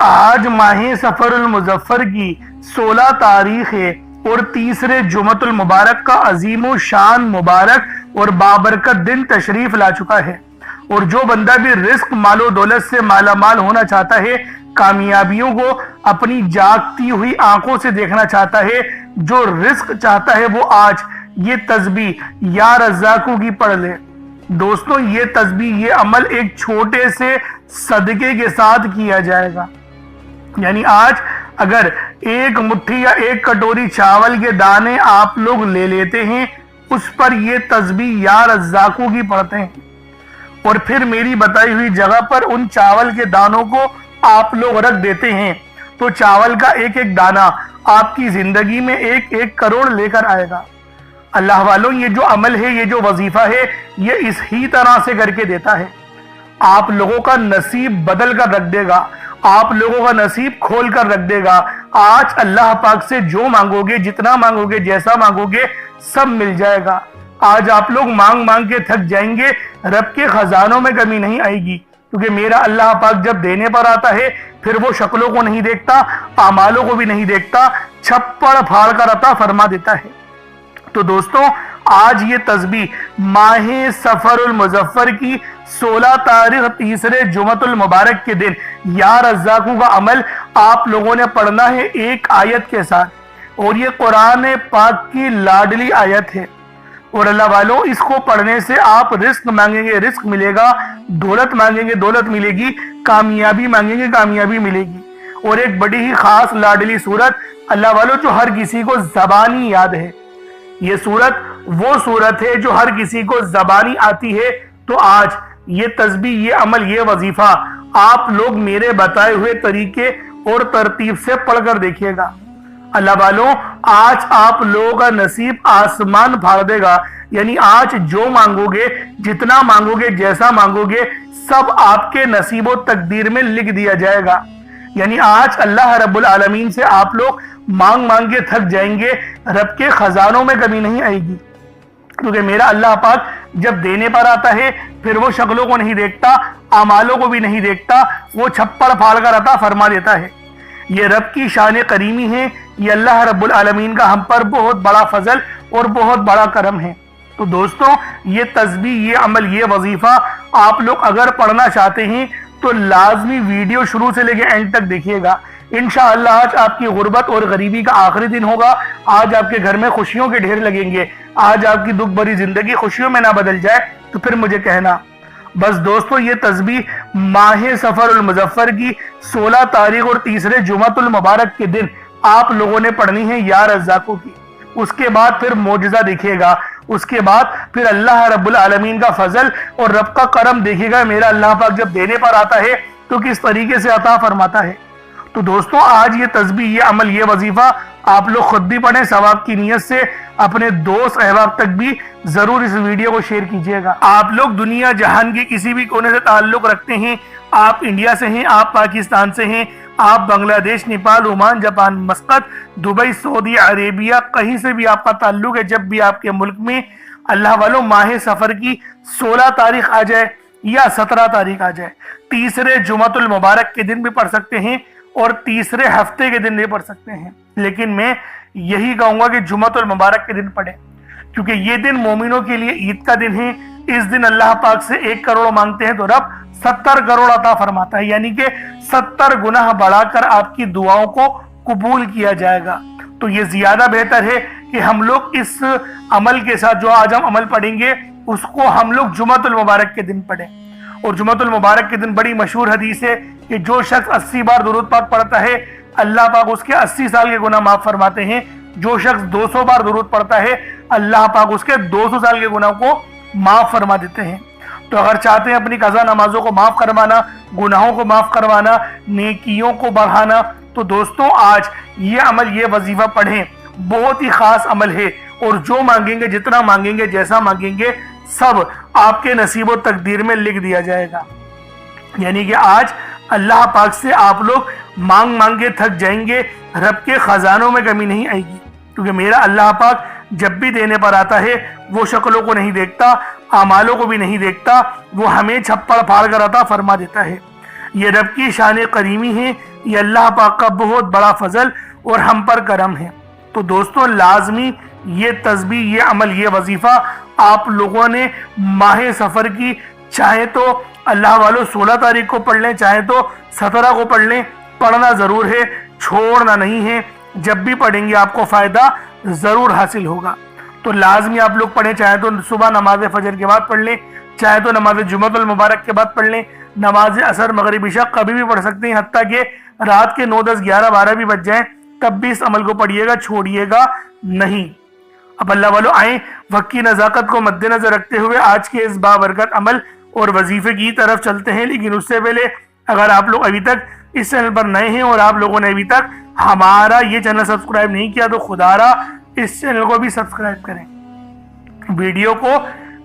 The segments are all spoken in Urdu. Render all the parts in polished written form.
آج ماہ سفر المظفر کی 16 تاریخ ہے اور تیسرے جمعۃ المبارک کا عظیم و شان مبارک اور بابرکت دن تشریف لا چکا ہے۔ اور جو بندہ بھی رزق مال و دولت سے مالا مال ہونا چاہتا ہے، کامیابیوں کو اپنی جاگتی ہوئی آنکھوں سے دیکھنا چاہتا ہے، جو رزق چاہتا ہے، وہ آج یہ تسبیح یا رزاقوں کی پڑھ لے۔ دوستوں، یہ تسبیح، یہ عمل ایک چھوٹے سے صدقے کے ساتھ کیا جائے گا۔ یعنی آج اگر ایک مٹھی یا ایک کٹوری چاول کے دانے آپ لوگ لے لیتے ہیں، اس پر یہ تسبیح یا رزاقوں کی پڑھتے ہیں، اور پھر میری بتائی ہوئی جگہ پر ان چاول کے دانوں کو آپ لوگ رکھ دیتے ہیں، تو چاول کا ایک ایک دانہ آپ کی زندگی میں 1-1 کروڑ لے کر آئے گا۔ اللہ والوں، یہ جو عمل ہے، یہ جو وظیفہ ہے، یہ اس ہی طرح سے کر کے دیتا ہے۔ آپ لوگوں کا نصیب بدل کر رکھ دے گا، آپ لوگوں کا نصیب کھول کر رکھ دے گا۔ آج اللہ پاک سے جو مانگو گے، جتنا مانگو گے، جیسا مانگو گے، سب مل جائے گا۔ آج آپ لوگ مانگ مانگ کے تھک جائیں گے، رب کے خزانوں میں کمی نہیں آئے گی، کیونکہ میرا اللہ پاک جب دینے پر آتا ہے، پھر وہ شکلوں کو نہیں دیکھتا، اعمالوں کو بھی نہیں دیکھتا، چھپڑ پھاڑ کر عطا فرما دیتا ہے۔ تو دوستوں، آج یہ تسبیح ماہ سفر المظفر کی 16 تاریخ تیسرے جمعۃ المبارک کے دن یا رزاقوں کا عمل آپ لوگوں نے پڑھنا ہے ایک آیت کے ساتھ، اور یہ قرآن پاک کی لاڈلی آیت ہے۔ اور اللہ والوں، اس کو پڑھنے سے آپ رزق مانگیں گے، رزق ملے گا، دولت مانگیں گے، دولت ملے گی، کامیابی مانگیں گے، کامیابی ملے گی۔ اور ایک بڑی ہی خاص لاڈلی صورت اللہ والوں، جو ہر کسی کو زبانی یاد ہے۔ یہ صورت وہ صورت ہے جو ہر کسی کو زبانی آتی ہے۔ تو آج یہ تسبیح، یہ عمل، یہ وظیفہ آپ لوگ میرے بتائے ہوئے طریقے اور ترتیب سے پڑھ کر دیکھیے گا۔ اللہ والوں، آج آپ لوگوں کا نصیب آسمان پھاڑ دے گا۔ یعنی آج جو مانگو گے، جتنا مانگو گے، جیسا مانگو گے، سب آپ کے نصیب و تقدیر میں لکھ دیا جائے گا۔ یعنی آج اللہ رب العالمین سے آپ لوگ مانگ مانگ کے تھک جائیں گے، رب کے خزانوں میں کمی نہیں آئے گی، کیونکہ میرا اللہ پاک جب دینے پر آتا ہے، پھر وہ شکلوں کو نہیں دیکھتا، اعمالوں کو بھی نہیں دیکھتا، وہ چھپڑ پھاڑ کر عطا فرما دیتا ہے۔ یہ رب کی شان کریمی ہے، یہ اللہ رب العالمین کا ہم پر بہت بڑا فضل اور بہت بڑا کرم ہے۔ تو دوستوں، یہ تسبیح، یہ عمل، یہ وظیفہ آپ لوگ اگر پڑھنا چاہتے ہیں تو لازمی ویڈیو شروع سے لے کے اینڈ تک دیکھیے گا۔ انشاءاللہ آج آپ کی غربت اور غریبی کا آخری دن ہوگا۔ آج آپ کے گھر میں خوشیوں کے ڈھیر لگیں گے۔ آج آپ کی دکھ بھری زندگی خوشیوں میں نہ بدل جائے تو پھر مجھے کہنا۔ بس دوستو، یہ تسبیح ماہ سفر المظفر کی 16 تاریخ اور تیسرے جمعۃ المبارک کے دن آپ لوگوں نے پڑھنی ہے یا رزاقوں کی۔ اس کے بعد پھر معجزہ دیکھیے گا، اس کے بعد پھر اللہ رب العالمین کا فضل اور رب کا کرم دیکھیے گا۔ میرا اللہ پاک جب دینے پر آتا ہے تو کس طریقے سے عطا فرماتا ہے۔ تو دوستوں، آج یہ تسبیح، یہ عمل، یہ وظیفہ آپ لوگ خود بھی پڑھیں ثواب کی نیت سے، اپنے دوست احباب تک بھی ضرور اس ویڈیو کو شیئر کیجیے گا۔ آپ لوگ دنیا جہان کے کسی بھی کونے سے تعلق رکھتے ہیں، آپ انڈیا سے ہیں، آپ پاکستان سے ہیں، آپ Bangladesh, Nepal, Oman, Japan, Muscat, Dubai, Saudi Arabia, کہیں سے بھی آپ کا تعلق ہے، جب بھی آپ کے ملک میں اللہ والوں ماہ سفر کی 16 تاریخ آ جائے یا 17 تاریخ آ جائے، تیسرے جمعۃ المبارک کے دن بھی پڑھ سکتے ہیں اور تیسرے ہفتے کے دن بھی پڑھ سکتے ہیں، لیکن میں یہی کہوں گا کہ جمعۃ المبارک کے دن پڑھیں، کیونکہ یہ دن مومنوں کے لیے عید کا دن ہے۔ اس دن اللہ پاک سے 1 کروڑ مانگتے ہیں تو رب 70 کروڑ عطا فرماتا ہے، یعنی کہ 70 گناہ بڑھا کر آپ کی دعاؤں کو قبول کیا جائے گا۔ تو یہ زیادہ بہتر ہے کہ ہم لوگ اس عمل کے ساتھ، جو آج ہم عمل پڑھیں گے، اس کو ہم لوگ جمعۃ المبارک کے دن پڑھیں۔ اور جمعۃ المبارک کے دن بڑی مشہور حدیث ہے کہ جو شخص 80 بار درود پاک پڑھتا ہے، اللہ پاک اس کے 80 سال کے گناہ معاف فرماتے ہیں۔ جو شخص 200 بار درود پڑھتا ہے، اللہ پاک اس کے 200 سال کے گناہ کو معاف فرما دیتے ہیں۔ تو اگر چاہتے ہیں اپنی قضا نمازوں کو معاف کروانا، گناہوں کو معاف کروانا، نیکیوں کو بڑھانا، تو دوستوں آج یہ عمل، یہ وظیفہ پڑھیں۔ بہت ہی خاص عمل ہے، اور جو مانگیں گے، جتنا مانگیں گے، جیسا مانگیں گے، سب آپ کے نصیب و تقدیر میں لکھ دیا جائے گا۔ یعنی کہ آج اللہ پاک سے آپ لوگ مانگ مانگ کے تھک جائیں گے، رب کے خزانوں میں کمی نہیں آئے گی، کیونکہ میرا اللہ پاک جب بھی دینے پر آتا ہے، وہ شکلوں کو نہیں دیکھتا، اعمالوں کو بھی نہیں دیکھتا، وہ ہمیں چھپڑ پھاڑ کر عطا فرما دیتا ہے۔ یہ رب کی شان کریمی ہے، یہ اللہ پاک کا بہت بڑا فضل اور ہم پر کرم ہے۔ تو دوستوں لازمی یہ تسبیح، یہ عمل، یہ وظیفہ آپ لوگوں نے ماہ سفر کی چاہے تو اللہ والوں 16 تاریخ کو پڑھ لیں، چاہے تو 17 کو پڑھ لیں، پڑھنا ضرور ہے، چھوڑنا نہیں ہے۔ جب بھی پڑھیں گے آپ کو فائدہ ضرور حاصل ہوگا۔ تو لازمی آپ لوگ پڑھیں، چاہے تو صبح نماز فجر کے بعد پڑھ لیں، چاہے تو نماز جمعۃ المبارک کے بعد پڑھ لیں، نماز عصر مغرب عشاء کبھی بھی پڑھ سکتے ہیں، حتیٰ کہ رات کے 9 10 11 12 بھی بج جائیں تب بھی اس عمل کو پڑھیے گا، چھوڑیے گا نہیں۔ اب اللہ والوں آئیں وقت کی نزاکت کو مد نظر رکھتے ہوئے آج کے اس بابرکت عمل اور وظیفے کی طرف چلتے ہیں۔ لیکن اس سے پہلے اگر آپ لوگ ابھی تک اس چینل پر نئے ہیں اور آپ لوگوں نے ابھی تک ہمارا یہ چینل سبسکرائب نہیں کیا تو خدا را اس چینل کو بھی سبسکرائب کریں، ویڈیو کو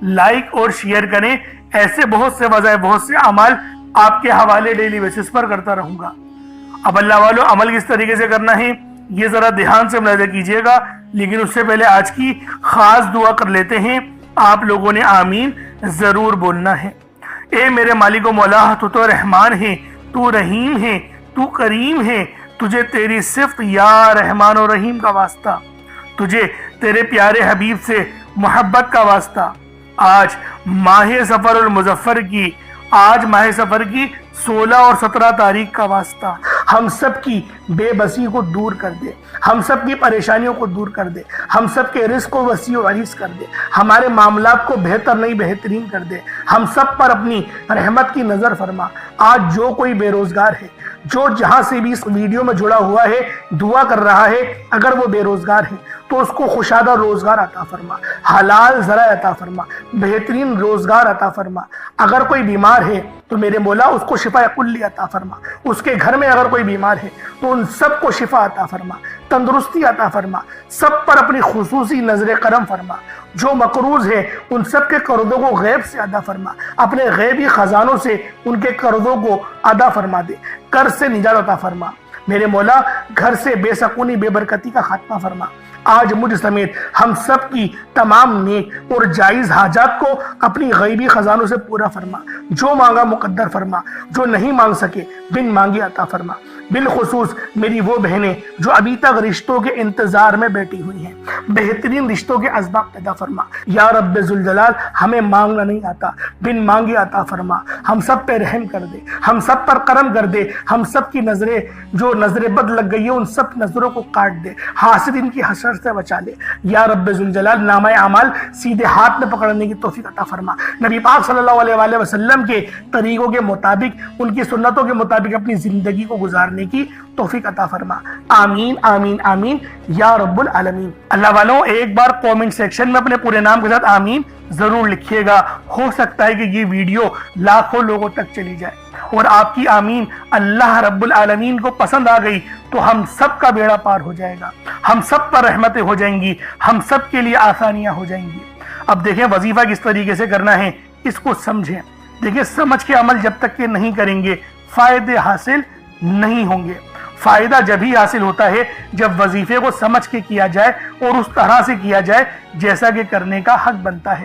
لائک اور شیئر کریں۔ ایسے بہت سے وظائف، بہت سے اعمال آپ کے حوالے ڈیلی بیسس پر کرتا رہوں گا۔ اب اللہ والوں عمل کس طریقے سے کرنا ہے یہ ذرا دھیان سے ملاحظہ کیجئے گا، لیکن اس سے پہلے آج کی خاص دعا کر لیتے ہیں۔ آپ لوگوں نے آمین ضرور بولنا ہے۔ اے میرے مالک و مولا، تو رحمان ہے، تو رحیم ہے، تو کریم ہے، تجھے تیری صفت یا رحمان و رحیم کا واسطہ، تجھے تیرے پیارے حبیب سے محبت کا واسطہ۔ آج ماہ سفر المظفر کی 16 اور 17 تاریخ کا واسطہ ہم سب کی بے بسی کو دور کر دے، ہم سب کی پریشانیوں کو دور کر دے، ہم سب کے رزق کو وسیع و عریض کر دے، ہمارے معاملات کو بہتر نہیں بہترین کر دے، ہم سب پر اپنی رحمت کی نظر فرما۔ آج جو کوئی بے روزگار ہے، جو جہاں سے بھی اس ویڈیو میں جڑا ہوا ہے دعا کر رہا ہے، اگر وہ بے روزگار ہے تو اس کو خوشادہ روزگار عطا فرما، حلال ذرائع عطا فرما، بہترین روزگار عطا فرما۔ اگر کوئی بیمار ہے تو میرے مولا اس کو شفا کلی عطا فرما، اس کے گھر میں اگر کوئی بیمار ہے تو ان سب کو شفا عطا فرما، تندرستی عطا فرما، سب پر اپنی خصوصی نظر کرم فرما۔ جو مقروض ہے ان سب کے قرضوں کو غیب سے ادا فرما، اپنے غیبی خزانوں سے ان کے قرضوں کو ادا فرما دے، قرض سے نجات عطا فرما۔ میرے مولا گھر سے بے سکونی بے برکتی کا خاتمہ فرما۔ آج مجھ سمیت ہم سب کی تمام نیک اور جائز حاجات کو اپنی غیبی خزانوں سے پورا فرما، جو مانگا مقدر فرما، جو نہیں مانگ سکے بن مانگے عطا فرما۔ بالخصوص میری وہ بہنیں جو ابھی تک رشتوں کے انتظار میں بیٹھی ہوئی ہیں، بہترین رشتوں کے اسباب پیدا فرما۔ یا رب ذوالجلال ہمیں مانگنا نہیں آتا، بن مانگے عطا فرما۔ ہم سب پہ رحم کر دے، ہم سب پر کرم کر دے، ہم سب کی نظریں جو نظر بد لگ گئی ہے ان سب نظروں کو کاٹ دے، حاسد ان کی حسرت سے بچا لے۔ یا رب ذوالجلال نامہ اعمال سیدھے ہاتھ میں پکڑنے کی توفیق عطا فرما۔ نبی پاک صلی اللہ علیہ وآلہ وسلم کے طریقوں کے مطابق، ان کی سنتوں کے مطابق اپنی زندگی کو گزارنے کی توفیق عطا فرما۔ آمین آمین آمین یا رب العالمین۔ اللہ والوں ایک بار کومنٹ سیکشن میں اپنے پورے نام کے ساتھ آمین ضرور لکھیے گا، ہو سکتا ہے کہ یہ ویڈیو لاکھوں لوگوں تک چلی جائے اور آپ کی آمین اللہ رب العالمین کو پسند آ گئی تو ہم سب کا بیڑا پار ہو جائے گا، ہم سب پر رحمتیں ہو جائیں گی، ہم سب کے لیے آسانیاں ہو جائیں گی۔ اب دیکھیں وظیفہ کس طریقے سے کرنا ہے، اس کو سمجھیں۔ دیکھیں سمجھ کے عمل جب تک کہ نہیں کریں گے فائدے حاصل نہیں ہوں گے۔ فائدہ جب ہی حاصل ہوتا ہے جب وظیفے کو سمجھ کے کیا جائے اور اس طرح سے کیا جائے جیسا کہ کرنے کا حق بنتا ہے۔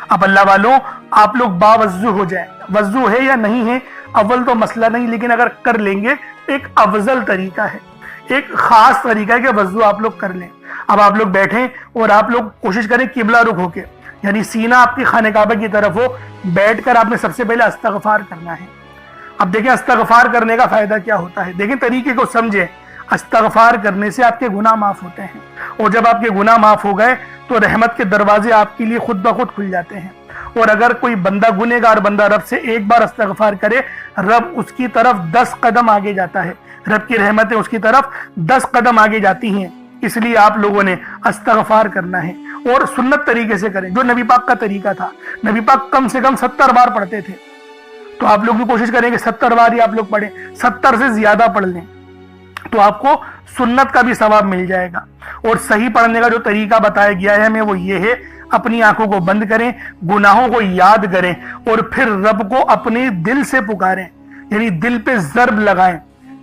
اب اللہ والوں آپ لوگ باوضو ہو جائیں، وضو ہے یا نہیں ہے اول تو مسئلہ نہیں، لیکن اگر کر لیں گے ایک افضل طریقہ ہے، ایک خاص طریقہ ہے کہ وضو آپ لوگ کر لیں۔ اب آپ لوگ بیٹھیں اور آپ لوگ کوشش کریں قبلہ رخ ہو کے، یعنی سینہ آپ کی خانہ کعبہ کی طرف ہو، بیٹھ کر آپ نے سب سے پہلے استغفار کرنا ہے۔ اب دیکھیں استغفار کرنے کا فائدہ کیا ہوتا ہے، دیکھیں طریقے کو سمجھیں۔ استغفار کرنے سے آپ کے گناہ معاف ہوتے ہیں، اور جب آپ کے گناہ معاف ہو گئے تو رحمت کے دروازے آپ کے لیے خود بخود کھل جاتے ہیں۔ اور اگر کوئی بندہ گنہگار بندہ رب سے ایک بار استغفار کرے، رب اس کی طرف 10 قدم آگے جاتا ہے، رب کی رحمتیں اس کی طرف 10 قدم آگے جاتی ہیں۔ اس لیے آپ لوگوں نے استغفار کرنا ہے اور سنت طریقے سے کریں، جو نبی پاک کا طریقہ تھا۔ نبی پاک کم سے کم 70 بار پڑھتے تھے، تو آپ لوگ بھی کوشش کریں کہ 70 بار ہی آپ لوگ پڑھیں، 70 سے زیادہ پڑھ لیں تو آپ کو سنت کا بھی ثواب مل جائے گا۔ اور صحیح پڑھنے کا جو طریقہ بتایا گیا ہے ہمیں وہ یہ ہے، اپنی آنکھوں کو بند کریں، گناہوں کو یاد کریں اور پھر رب کو اپنے دل سے پکاریں، یعنی دل پہ ضرب لگائیں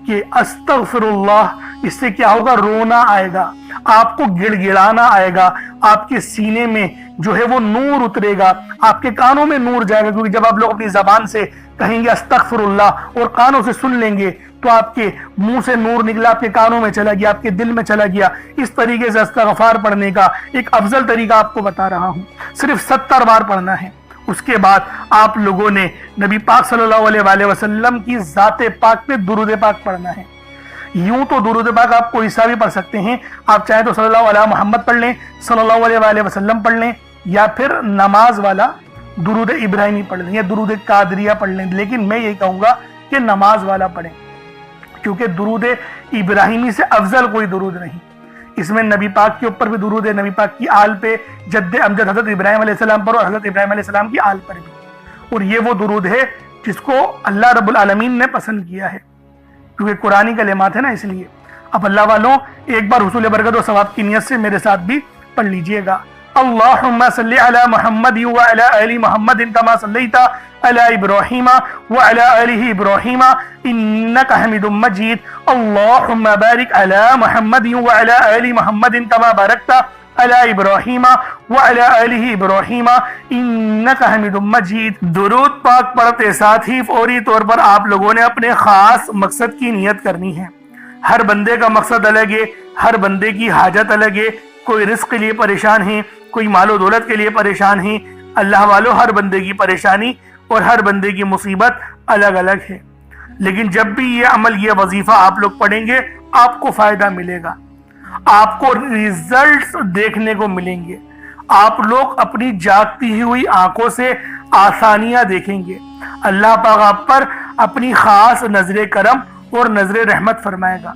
کہ استغفر اللہ۔ اس سے کیا ہوگا، رونا آئے گا، آپ کو گڑ گڑانا آئے گا، آپ کے سینے میں جو ہے وہ نور اترے گا، آپ کے کانوں میں نور جائے گا، کیونکہ جب آپ لوگ اپنی زبان سے کہیں گے استغفراللہ اور کانوں سے سن لیں گے تو آپ کے منہ سے نور نکلا، آپ کے کانوں میں چلا گیا، آپ کے دل میں چلا گیا۔ اس طریقے سے استغفار پڑھنے کا ایک افضل طریقہ آپ کو بتا رہا ہوں، صرف 70 بار پڑھنا ہے۔ اس کے بعد آپ لوگوں نے نبی پاک صلی اللہ علیہ وآلہ وسلم کی ذات پاک پہ درود پاک پڑھنا ہے۔ یوں تو درود پاک آپ کوئی سا بھی پڑھ سکتے ہیں، آپ چاہیں تو صلی اللہ علیہ محمد پڑھ لیں، صلی اللہ علیہ وآلہ وسلم پڑھ لیں، یا پھر نماز والا درود ابراہیمی پڑھ لیں یا درود قادریہ پڑھ لیں، لیکن میں یہ کہوں گا کہ نماز والا پڑھیں، کیونکہ درود ابراہیمی سے افضل کوئی درود نہیں۔ اس میں نبی پاک کے اوپر بھی درود ہے، نبی پاک کی آل پہ، جد امجد حضرت ابراہیم علیہ السلام پر اور حضرت ابراہیم علیہ السلام کی آل پر بھی، اور یہ وہ درود ہے جس کو اللہ رب العالمین نے پسند کیا ہے، کیونکہ قرآنی کلمات ہے نا، اس لیے۔ اب اللہ والوں ایک بار حصول برکت و ثواب کی نیت سے میرے ساتھ بھی پڑھ لیجئے گا۔ اللہم صلی علی محمد وعلی آل محمد کما صلیت علی ابراہیم وعلی آل ابراہیم انک حمید مجید۔ اللہم بارک علی محمد وعلی آل محمد کما بارکت علی ابراہیم وعلی آل ابراہیم انک حمید مجید۔ درود پاک پڑھتے ساتھ ہی فوری طور پر آپ لوگوں نے اپنے خاص مقصد کی نیت کرنی ہے۔ ہر بندے کا مقصد الگ ہے، ہر بندے کی حاجت الگ ہے، کوئی رزق کے لیے پریشان ہے، کوئی مال و دولت کے لیے پریشان ہے۔ اللہ والوں ہر بندے کی پریشانی اور ہر بندے کی مصیبت الگ الگ ہے، لیکن جب بھی یہ عمل، یہ وظیفہ آپ لوگ پڑھیں گے آپ کو فائدہ ملے گا، آپ کو ریزلٹس دیکھنے کو ملیں گے، آپ لوگ اپنی جاگتی ہوئی آنکھوں سے آسانیاں دیکھیں گے، اللہ پاک آپ پر اپنی خاص نظر کرم اور نظر رحمت فرمائے گا۔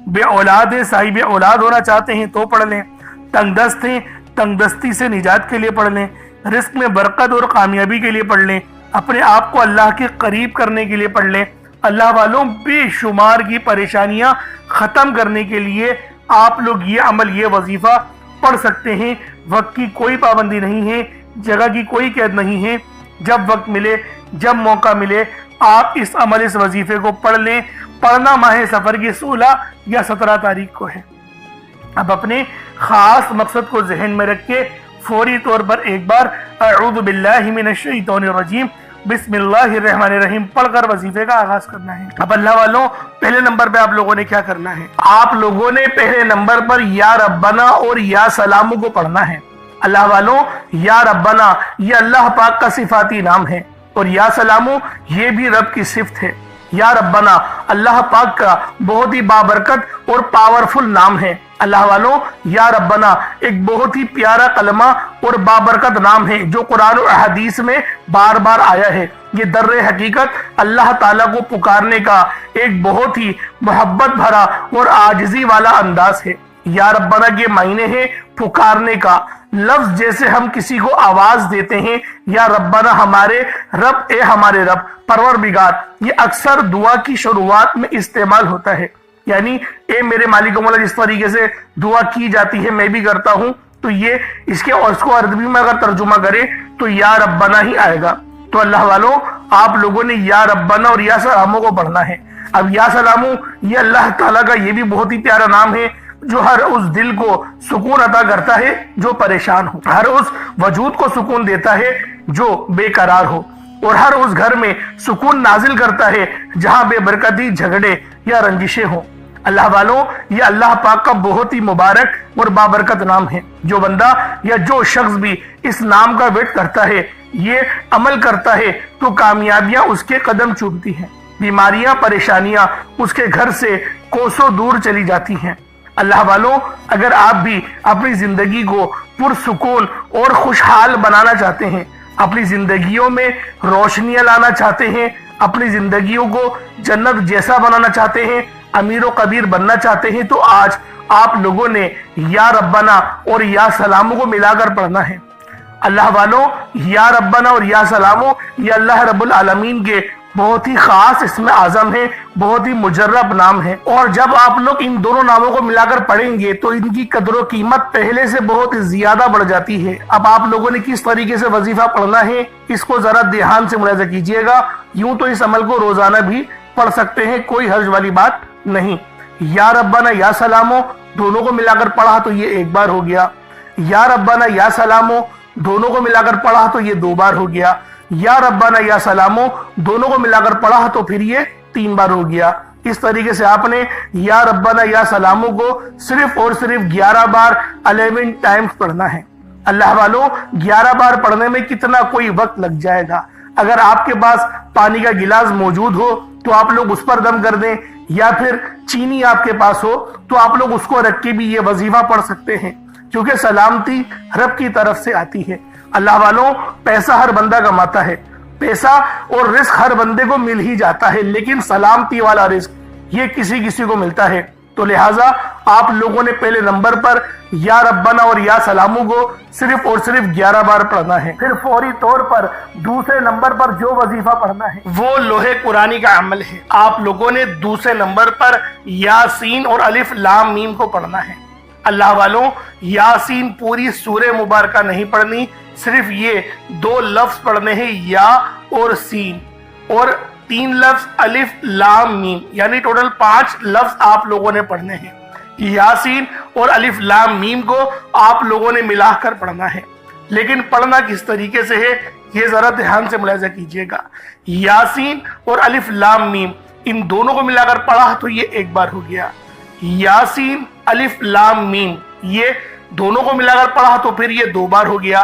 بے اولاد ہیں، صاحب اولاد ہونا چاہتے ہیں تو پڑھ لیں، تنگ دست ہیں، تنگ دستی سے نجات کے لیے پڑھ لیں، رزق میں برکت اور کامیابی کے لیے پڑھ لیں، اپنے آپ کو اللہ کے قریب کرنے کے لیے پڑھ لیں۔ اللہ والوں بے شمار کی پریشانیاں ختم کرنے کے لیے آپ لوگ یہ عمل، یہ وظیفہ پڑھ سکتے ہیں۔ وقت کی کوئی پابندی نہیں ہے، جگہ کی کوئی قید نہیں ہے، جب وقت ملے، جب موقع ملے آپ اس عمل، اس وظیفے کو پڑھ لیں۔ پڑھنا ماہ سفر کی 16 یا 17 تاریخ کو ہے۔ اب اپنے خاص مقصد کو ذہن میں رکھ کے فوری طور پر ایک بار اعوذ باللہ من الشیطان الرجیم بسم اللہ الرحمن الرحیم پڑھ کر وظیفے کا آغاز کرنا ہے۔ اب اللہ والوں پہلے نمبر پہ آپ لوگوں نے کیا کرنا ہے؟ آپ لوگوں نے پہلے نمبر پر یا ربنا اور یا سلامو کو پڑھنا ہے۔ اللہ والوں یا ربنا یہ اللہ پاک کا صفاتی نام ہے، اور یا سلامو یہ بھی رب کی صفت ہے۔ یا ربنا اللہ پاک کا بہت ہی بابرکت اور پاورفل نام ہے۔ اللہ والوں یا ربنا ایک بہت ہی پیارا کلمہ اور بابرکت نام ہے جو قرآن و حدیث میں بار بار آیا ہے۔ یہ در حقیقت اللہ تعالیٰ کو پکارنے کا ایک بہت ہی محبت بھرا اور عاجزی والا انداز ہے۔ یا ربنا کے معنی ہے پکارنے کا، لفظ جیسے ہم کسی کو آواز دیتے ہیں یا ربنا ہمارے رب، اے ہمارے رب، پروردگار، یہ اکثر دعا کی شروعات میں استعمال ہوتا ہے، یعنی اے میرے مالک و مولا، جس طریقے سے دعا کی جاتی ہے میں بھی کرتا ہوں، تو یہ اس کو عربی میں اگر ترجمہ کرے تو یا ربنا ہی آئے گا۔ تو اللہ والوں آپ لوگوں نے یا ربنا اور یا سلامو کو پڑھنا ہے۔ اب یا سلامو یہ اللہ تعالیٰ کا یہ بھی بہت ہی پیارا نام ہے جو ہر اس دل کو سکون عطا کرتا ہے جو پریشان ہو، ہر اس وجود کو سکون دیتا ہے جو بے قرار ہو، اور ہر اس گھر میں سکون نازل کرتا ہے جہاں بے برکتی، جھگڑے یا رنجشیں ہوں۔ اللہ والوں یہ اللہ پاک کا بہت ہی مبارک اور بابرکت نام ہے۔ جو بندہ یا جو شخص بھی اس نام کا ورد کرتا ہے، یہ عمل کرتا ہے، تو کامیابیاں اس کے قدم چومتی ہیں، بیماریاں، پریشانیاں اس کے گھر سے کوسوں دور چلی جاتی ہیں۔ اللہ والوں اگر آپ بھی اپنی زندگی کو پرسکون اور خوشحال بنانا چاہتے ہیں، اپنی زندگیوں میں روشنیاں لانا چاہتے ہیں، اپنی زندگیوں کو جنت جیسا بنانا چاہتے ہیں، امیر و کبیر بننا چاہتے ہیں، تو آج آپ لوگوں نے یا ربنا اور یا سلامو کو ملا کر پڑھنا ہے۔ اللہ والوں یا ربنا اور یا سلامو یہ اللہ رب العالمین کے بہت ہی خاص اسم اعظم ہے، بہت ہی مجرب نام ہے، اور جب آپ لوگ ان دونوں ناموں کو ملا کر پڑھیں گے تو ان کی قدر و قیمت پہلے سے بہت زیادہ بڑھ جاتی ہے۔ اب آپ لوگوں نے کس طریقے سے وظیفہ پڑھنا ہے اس کو ذرا دھیان سے ملاحظہ کیجئے گا۔ یوں تو اس عمل کو روزانہ بھی پڑھ سکتے ہیں، کوئی حرج والی بات نہیں۔ یا ربنا یا سلامو دونوں کو ملا کر پڑھا تو یہ ایک بار ہو گیا، یا ربنا یا سلامو دونوں کو ملا کر پڑھا تو یہ 2 بار ہو گیا، یا ربنا یا سلامو دونوں کو ملا کر پڑھا تو پھر یہ 3 بار ہو گیا۔ اس طریقے سے آپ نے یا ربنا یا سلامو کو صرف اور صرف 11 بار 11 ٹائمز پڑھنا ہے۔ اللہ والوں 11 بار پڑھنے میں کتنا کوئی وقت لگ جائے گا۔ اگر آپ کے پاس پانی کا گلاس موجود ہو تو آپ لوگ اس پر دم کر دیں، یا پھر چینی آپ کے پاس ہو تو آپ لوگ اس کو رکھ کے بھی یہ وظیفہ پڑھ سکتے ہیں، کیونکہ سلامتی رب کی طرف سے آتی ہے۔ اللہ والوں پیسہ ہر بندہ کماتا ہے، پیسہ اور رزق ہر بندے کو مل ہی جاتا ہے، لیکن سلامتی والا رزق یہ کسی کو ملتا ہے۔ تو لہٰذا آپ لوگوں نے پہلے نمبر پر یا ربنا اور یا سلامو کو صرف اور صرف 11 بار پڑھنا ہے۔ پھر فوری طور پر دوسرے نمبر پر جو وظیفہ پڑھنا ہے وہ لوحے قرآنی کا عمل ہے۔ آپ لوگوں نے دوسرے نمبر پر یاسین اور الف لام میم کو پڑھنا ہے۔ اللہ والوں یاسین پوری سورہ مبارکہ نہیں پڑھنی، صرف یہ 2 لفظ پڑھنے ہیں، یا اور سین، اور 3 لفظ الف لام میم، یعنی ٹوٹل 5 لفظ آپ لوگوں نے پڑھنے ہیں۔ یاسین اور الف لام میم کو آپ لوگوں نے ملا کر پڑھنا ہے، لیکن پڑھنا کس طریقے سے ہے یہ ذرا دھیان سے ملاحظہ کیجئے گا۔ یاسین اور الف لام میم ان دونوں کو ملا کر پڑھا تو یہ 1 بار ہو گیا۔ یاسین الف لام میم یہ دونوں کو ملا کر پڑھا تو پھر یہ 2 بار ہو گیا۔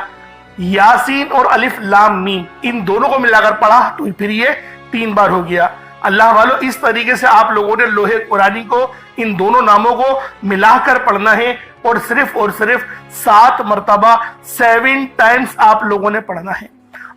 یاسین اور الف لام میم ان دونوں کو ملا کر پڑھا تو پھر یہ 3 بار ہو گیا۔ اللہ والوں اس طریقے سے آپ لوگوں نے لوحے قرآنی کو ان دونوں ناموں کو ملا کر پڑھنا ہے، اور صرف 7 مرتبہ 7 ٹائمز آپ لوگوں نے پڑھنا ہے۔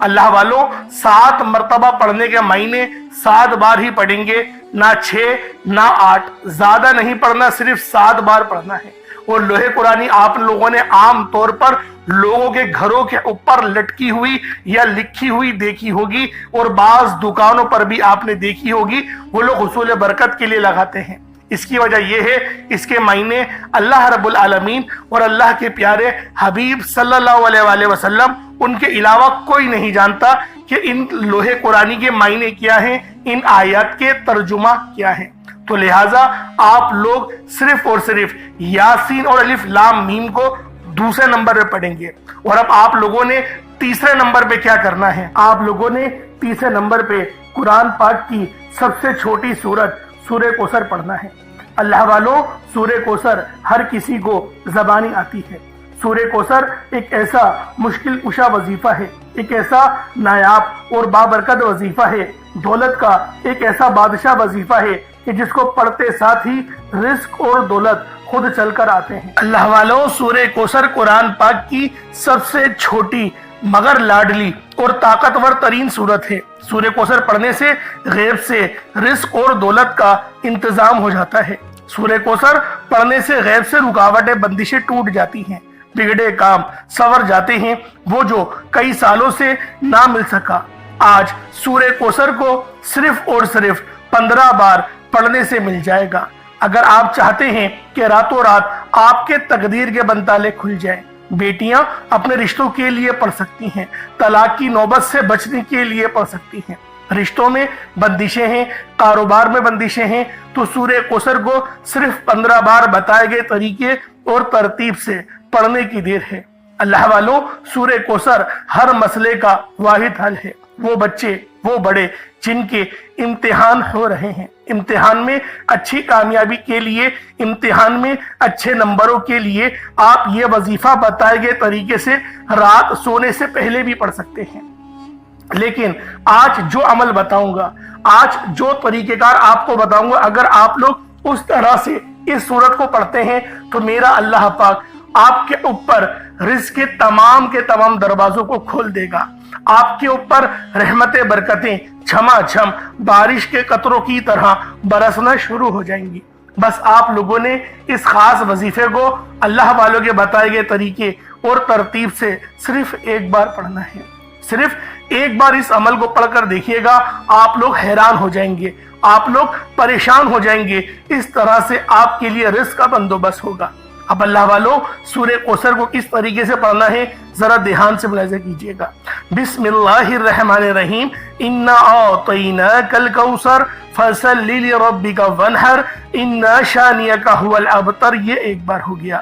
اللہ والوں 7 مرتبہ پڑھنے کے معنی 7 بار ہی پڑھیں گے، نہ 6 نہ 8، زیادہ نہیں پڑھنا، صرف 7 بار پڑھنا ہے۔ اور لوحے قرآنی آپ لوگوں نے عام طور پر لوگوں کے گھروں کے اوپر لٹکی ہوئی یا لکھی ہوئی دیکھی ہوگی، اور بعض دکانوں پر بھی آپ نے دیکھی ہوگی، وہ لوگ حصول برکت کے لیے لگاتے ہیں۔ اس کی وجہ یہ ہے اس کے معنی اللہ رب العالمین اور اللہ کے پیارے حبیب صلی اللہ علیہ وآلہ وسلم ان کے علاوہ کوئی نہیں جانتا کہ ان لوحے قرآنی کے معنی کیا ہیں، ان آیات کے ترجمہ کیا ہیں۔ تو لہٰذا آپ لوگ صرف اور صرف یاسین اور الف لام میم کو دوسرے نمبر پہ پڑھیں گے۔ اور اب آپ لوگوں نے تیسرے نمبر پہ کیا کرنا ہے؟ آپ لوگوں نے تیسرے نمبر پہ قرآن پاک کی سب سے چھوٹی سورت سورہ کوثر پڑھنا ہے۔ اللہ والوں سورہ کوثر ہر کسی کو زبانی آتی ہے۔ سورہ کوثر ایک ایسا مشکل کشا وظیفہ ہے، ایک ایسا نایاب اور بابرکت وظیفہ ہے، دولت کا ایک ایسا بادشاہ وظیفہ ہے کہ جس کو پڑھتے ساتھ ہی رزق اور دولت خود چل کر آتے ہیں۔ اللہ والوں سورہ کوثر قرآن پاک کی سب سے چھوٹی مگر لاڈلی اور طاقتور ترین سورت ہے۔ سورہ کوثر پڑھنے سے غیب سے رزق اور دولت کا انتظام ہو جاتا ہے۔ سورہ کوثر پڑھنے سے غیب سے رکاوٹیں بندشیں ٹوٹ جاتی ہیں، بگڑے کام سنور جاتے ہیں، وہ جو کئی سالوں سے نہ مل سکا آج سورہ کوثر کو صرف اور صرف 15 بار پڑھنے سے مل جائے گا۔ اگر آپ چاہتے ہیں کہ راتوں رات آپ کے تقدیر کے بنتالے کھل جائیں، بیٹیاں اپنے رشتوں کے لیے پڑھ سکتی ہیں، طلاق کی نوبت سے بچنے کے لیے پڑھ سکتی ہیں، رشتوں میں بندشیں ہیں، کاروبار میں بندشیں ہیں، تو سورہ کوثر کو صرف 15 بار بتائے گئے طریقے اور ترتیب سے پڑھنے کی دیر ہے۔ اللہ والوں سورہ کوثر ہر مسئلے کا واحد حل ہے۔ وہ بچے وہ بڑے جن کے امتحان ہو رہے ہیں، امتحان میں اچھی کامیابی کے لیے، امتحان میں اچھے نمبروں کے لیے آپ یہ وظیفہ بتائے گئے طریقے سے رات سونے سے پہلے بھی پڑھ سکتے ہیں۔ لیکن آج جو عمل بتاؤں گا، آج جو طریقہ کار آپ کو بتاؤں گا، اگر آپ لوگ اس طرح سے اس سورت کو پڑھتے ہیں تو میرا اللہ پاک آپ کے اوپر رزق کے تمام دروازوں کو کھول دے گا۔ آپ کے اوپر رحمتیں برکتیں جھما جھم بارش کے قطروں کی طرح برسنا شروع ہو جائیں گی۔ بس آپ لوگوں نے اس خاص وظیفے کو اللہ والوں کے بتائے گئے طریقے اور ترتیب سے صرف 1 بار پڑھنا ہے۔ صرف 1 بار اس عمل کو پڑھ کر دیکھیے گا، آپ لوگ حیران ہو جائیں گے، آپ لوگ پریشان ہو جائیں گے، اس طرح سے آپ کے لیے رزق کا بندوبست ہوگا۔ اب اللہ والوں سورہ کوثر کو کس طریقے سے پڑھنا ہے ذرا دھیان سے ملاحظہ کیجئے گا۔ بسم اللہ الرحمن الرحیم، انا اعطیناک الکوثر فصل لربک وانحر ان شانئک هو الابتر، یہ 1 بار ہو گیا۔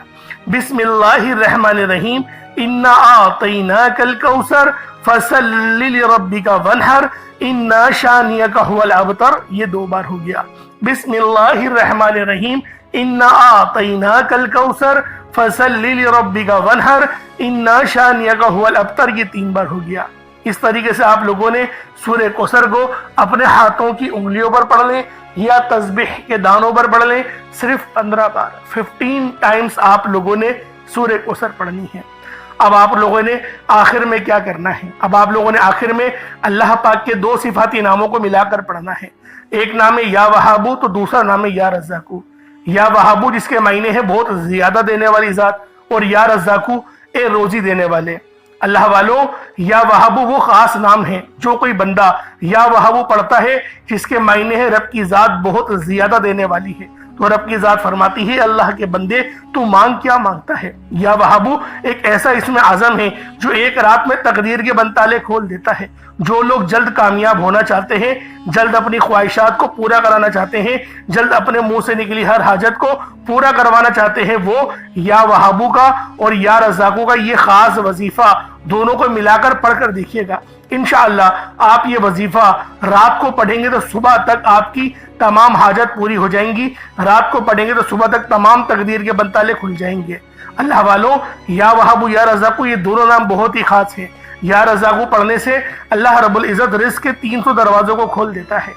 بسم اللہ الرحمن الرحیم، انا اعطیناک الکوثر فصل لربک وانحر ان شانئک هو الابتر، یہ 2 بار ہو گیا۔ بسم اللہ الرحمن الرحیم انا اعطیناک الکوثر فصل لربک وانحر ان شانئک هو الابتر، یہ 3 بار ہو گیا۔ اس طریقے سے آپ لوگوں نے سورہ کوثر کو اپنے ہاتھوں کی انگلیوں پر پڑھ لیں یا تسبیح کے دانوں پر پڑھ لیں، صرف 15 بار 15 ٹائمز آپ لوگوں نے سورہ کوثر پڑھنی ہے۔ اب آپ لوگوں نے آخر میں کیا کرنا ہے؟ اب آپ لوگوں نے آخر میں اللہ پاک کے 2 صفاتی ناموں کو ملا کر پڑھنا ہے۔ ایک نام ہے یا وہابو، تو دوسرا نام ہے یا رزاقو۔ یا وہابو جس کے معنی ہے بہت زیادہ دینے والی ذات، اور یا رزاقو اے روزی دینے والے۔ اللہ والوں، یا وہابو وہ خاص نام ہے، جو کوئی بندہ یا وہابو پڑھتا ہے جس کے معنی ہے رب کی ذات بہت زیادہ دینے والی ہے، تو رب کی ذات فرماتی ہے اللہ کے بندے تو مانگ کیا مانگتا ہے۔ یا وہابو ایک ایسا اسم اعظم ہے جو ایک رات میں تقدیر کے بند تالے کھول دیتا ہے۔ جو لوگ جلد کامیاب ہونا چاہتے ہیں، جلد اپنی خواہشات کو پورا کرانا چاہتے ہیں، جلد اپنے منہ سے نکلی ہر حاجت کو پورا کروانا چاہتے ہیں، وہ یا وہابو کا اور یا رزاقو کا یہ خاص وظیفہ دونوں کو ملا کر پڑھ کر دیکھیے گا۔ انشاءاللہ آپ یہ وظیفہ رات کو پڑھیں گے تو صبح تک آپ کی تمام حاجت پوری ہو جائیں گی، رات کو پڑھیں گے تو صبح تک تمام تقدیر کے بند تالے کھل جائیں گے۔ اللہ والوں، یا وہابو یا رزاقو یہ دونوں نام بہت ہی خاص ہیں۔ یا رزاقو پڑھنے سے اللہ رب العزت رزق کے 300 دروازوں کو کھول دیتا ہے۔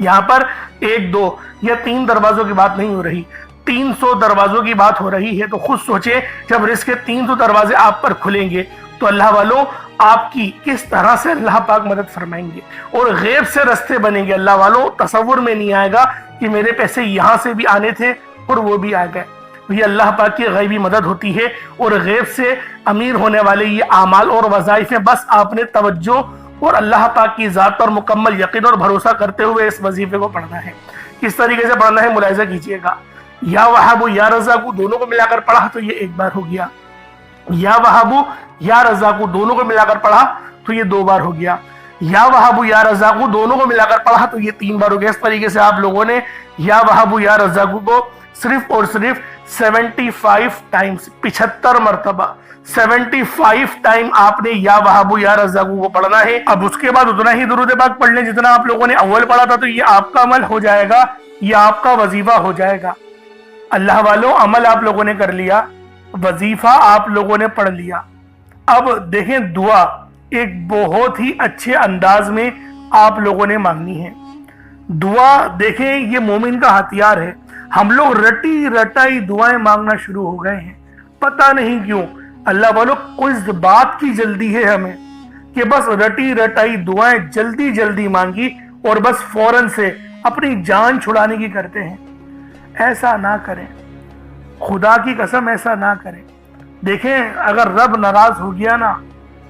یہاں پر 1 2 یا 3 دروازوں کی بات نہیں ہو رہی، 300 دروازوں کی بات ہو رہی ہے۔ تو خود سوچیں جب رزق کے 300 دروازے آپ پر کھلیں گے تو اللہ والوں آپ کی کس طرح سے اللہ پاک مدد فرمائیں گے، اور غیب سے رستے بنیں گے۔ اللہ والوں تصور میں نہیں آئے گا کہ میرے پیسے یہاں سے بھی آنے تھے اور وہ بھی آ گئے۔ یہ اللہ پاک کی غیبی مدد ہوتی ہے، اور غیب سے امیر ہونے والے یہ اعمال اور وظائف ہیں۔ بس آپ نے توجہ اور اللہ پاک کی ذات پر مکمل یقین اور بھروسہ کرتے ہوئے اس وظیفے کو پڑھنا ہے۔ کس طریقے سے پڑھنا ہے ملاحظہ کیجئے گا۔ یا وہابو یا رزاقو دونوں کو ملا کر پڑھا تو یہ 1 بار ہو گیا۔ یا وہابو یا رزاقو دونوں کو ملا کر پڑھا تو یہ 2 بار ہو گیا۔ یا وہابو یا رزاقو دونوں کو ملا کر پڑھا تو یہ 3 بار ہو گیا۔ اس طریقے سے آپ لوگوں نے یا وہابو یا رزاقو کو صرف اور صرف 75 ٹائمز 75 مرتبہ 75 ٹائم آپ نے یا وہابو یا رزاقو کو پڑھنا ہے۔ اب اس کے بعد اتنا ہی درود پاک پڑھ لیں جتنا آپ لوگوں نے اول پڑھا تھا، تو یہ آپ کا عمل ہو جائے گا، یہ آپ کا وظیفہ ہو جائے گا۔ اللہ والوں عمل آپ لوگوں نے کر لیا، وظیفہ آپ لوگوں نے پڑھ لیا۔ اب دیکھیں دعا ایک بہت ہی اچھے انداز میں آپ لوگوں نے مانگنی ہے۔ دعا دیکھیں یہ مومن کا ہتھیار ہے۔ ہم لوگ رٹی رٹائی دعائیں مانگنا شروع ہو گئے ہیں، پتہ نہیں کیوں۔ اللہ والوں کوئی بات کی جلدی ہے ہمیں کہ بس رٹی رٹائی دعائیں جلدی جلدی مانگی اور بس فوراً سے اپنی جان چھڑانے کی کرتے ہیں۔ ایسا نہ کریں، خدا کی قسم ایسا نہ کریں۔ دیکھیں اگر رب ناراض ہو گیا نا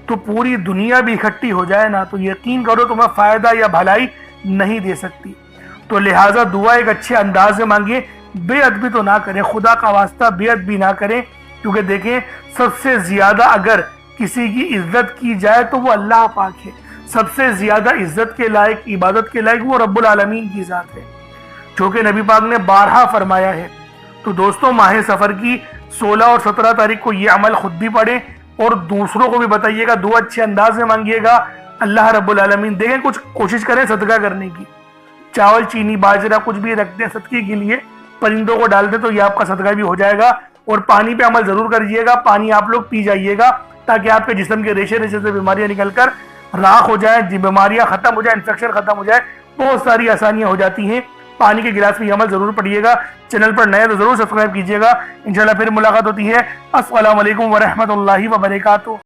تو پوری دنیا بھی اکٹھی ہو جائے نا تو یقین کرو تمہیں فائدہ یا بھلائی نہیں دے سکتی۔ تو لہٰذا دعا ایک اچھے انداز میں مانگیں، بے ادبی تو نہ کریں، خدا کا واسطہ بے ادبی نہ کریں، کیونکہ دیکھیں سب سے زیادہ اگر کسی کی عزت کی جائے تو وہ اللہ پاک ہے۔ سب سے زیادہ عزت کے لائق، عبادت کے لائق وہ رب العالمین کی ذات ہے، جو کہ نبی پاک نے بارہا فرمایا ہے۔ تو دوستوں ماہ سفر کی 16 اور 17 تاریخ کو یہ عمل خود بھی پڑھیں اور دوسروں کو بھی بتائیے گا، دعا اچھے انداز میں مانگیے گا۔ اللہ رب العالمین دیکھیں کچھ کوشش کریں صدقہ کرنے کی، چاول چینی باجرہ کچھ بھی رکھ دیں صدقے کے لیے، پرندوں کو ڈال دیں تو یہ آپ کا صدقہ بھی ہو جائے گا۔ اور پانی پہ عمل ضرور کریے گا، پانی آپ لوگ پی جائیے گا تاکہ آپ کے جسم کے ریشے ریشے سے بیماریاں نکل کر راکھ ہو جائیں، بیماریاں ختم ہو جائیں، انفیکشن ختم ہو جائے، بہت ساری آسانیاں ہو جاتی ہیں۔ پانی کے گلاس میں یہ عمل ضرور پڑھیے گا۔ چینل پر نئے تو ضرور سبسکرائب کیجیے گا۔ انشاءاللہ پھر ملاقات ہوتی ہے۔ السلام علیکم ورحمۃ اللہ وبرکاتہ۔